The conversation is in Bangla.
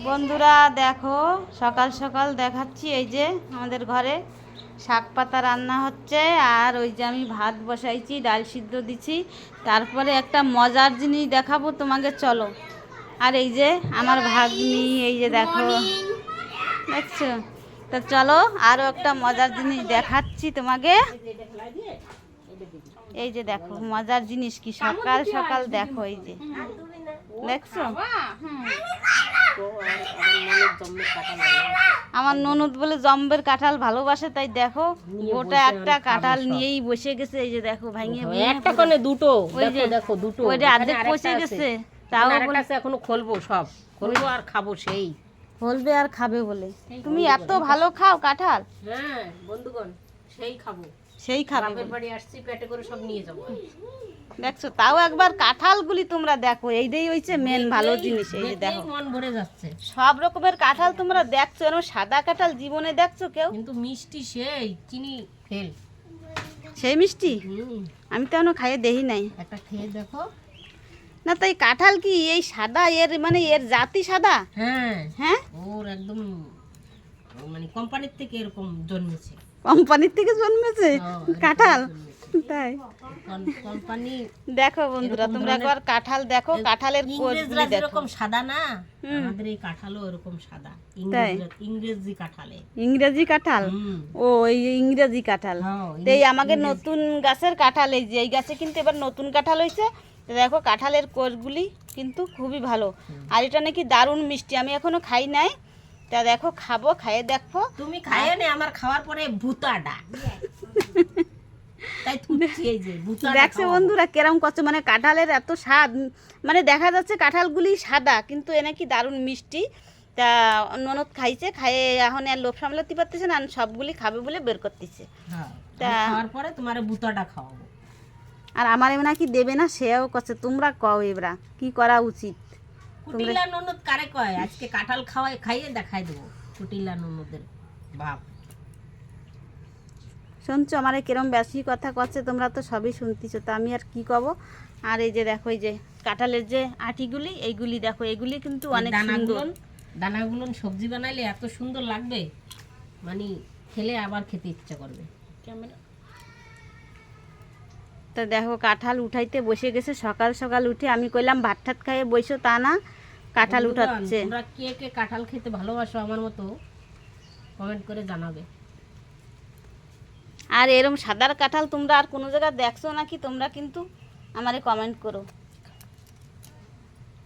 বন্ধুরা দেখো, সকাল সকাল দেখাচ্ছি এই যে আমাদের ঘরে শাক পাতা রান্না হচ্ছে। আর ওই যে আমি ভাত বসাইছি, ডাল সিদ্ধ দিছি। তারপরে একটা মজার জিনিস দেখাবো তোমাকে, চলো। আর এই যে আমার ভাগ্নি, এই যে দেখো, দেখছো তো, চলো আরও একটা মজার জিনিস দেখাচ্ছি তোমাকে। এই যে দেখো মজার জিনিস কি, সকাল সকাল দেখো, এই যে দেখছো। আমার ননদ বলে জম্বের কাঁঠাল ভালোবাসে, তাই দেখো গোটা একটা কাঁঠাল নিয়েই বসে গেছে। এই যে দেখো ভাঙিয়ে একটা কোণে দুটো, ওই যে দেখো দুটো, ওই যে অর্ধেক পচে গেছে, তাও বলছে এখনো খুলবো, সব খুলবো আর খাবো। সেই বলবে আর খাবে বলে। তুমি এত ভালো খাও কাঁঠাল? হ্যাঁ বন্ধুগণ, সেই খাবো, সেই খাবে। বাপের বাড়ি আসছি, পেটে করে সব নিয়ে যাবো। দেখছো, তাও একবার কাঁঠালগুলি তোমরা দেখো, এইটাই হচ্ছে মেন ভালো জিনিস। এই যে দেখো মন ভরে যাচ্ছে। সব রকমের কাঁঠাল তোমরা দেখছো, এরকম সাদা কাঁঠাল জীবনে দেখছো কেউ? কিন্তু মিষ্টি সেই, চিনি ফেল, সেই মিষ্টি। আমি তো এখনো খাইয়ে দেখি নাই। একটা খেয়ে দেখো না, তাই কাঁঠাল কি এই সাদা, এর মানে এর জাতি সাদা? হ্যাঁ হ্যাঁ, ওর একদম মানে কোম্পানির থেকে এরকম জন্মেছে। কোম্পানির থেকে জন্মেছে কাঁঠাল, তাই? কোম্পানি দেখো বন্ধুরা, তোমরা একবার কাঁঠাল দেখো, কাঁঠালের ইংরেজরা যেরকম সাদা না, আমাদের এই কাঁঠালও এরকম সাদা। ইংরেজি কাঁঠালে, ইংরেজি কাঁঠাল। ও, এই ইংরেজি কাঁঠাল। এই আমাদের নতুন গাছের কাঁঠাল, এই যে এই গাছে কিন্তু এবার নতুন কাঁঠাল হয়েছে। দেখো কাঁঠালের কোষগুলি কিন্তু খুবই ভালো, আর এটা নাকি দারুণ মিষ্টি। আমি এখনো খাই নাই, তা দেখো খাবো, খাইয়ে দেখো। তুমি খাইয়ে নে, আমার খাওয়ার পরে ভুতাটা তাই তুলছি, এই যে ভুতাটা। দেখছো বন্ধুরা কেরম করছে, মানে কাঁঠালের এত স্বাদ, মানে দেখা যাচ্ছে কাঁঠালগুলি সাদা কিন্তু এ নাকি দারুণ মিষ্টি। তা ননদ খাইছে, খাইয়ে এখন আর লোভ সামলাতে পারতেছে না, সবগুলি খাবে বলে বের করতেছে। তা খাওয়ার পরে তোমার ভুতাটা খাওয়াবো। আর আমার এমন নাকি দেবে না, সেও করছে। তোমরা কও এবার কি করা উচিত? কুটিলা ননদ কারে কয়? আজকে কাঁঠাল খাইয়ে দেখাই দেবো কুটিলা ননদের ভাব। শুনছো আমার কিরম বেশি কথা করছে, তোমরা তো সবই শুনতেছো, তো আমি আর কি কব। আর এই যে দেখো, এই যে কাঁঠালের যে আটিগুলি, এইগুলি দেখো, এগুলি কিন্তু অনেক সুন্দর। দানাগুলো সবজি বানাইলে এত সুন্দর লাগবে, মানে খেলে আবার খেতে ইচ্ছা করবে। তা দেখো কাঁঠাল উঠাইতে বসে গেছে সকাল সকাল উঠে। আমি কইলাম ভাত ঠাত খাইয়ে বসো, তা না, কাঁঠাল উঠাচ্ছে। তোমরা কে কে কাঁঠাল খেতে ভালোবাসো আমার মতো কমেন্ট করে জানাবে। আর এরম সাদার কাঁঠাল তোমরা আর কোনো জায়গায় দেখছো নাকি, তোমরা কিন্তু আমারে কমেন্ট করো।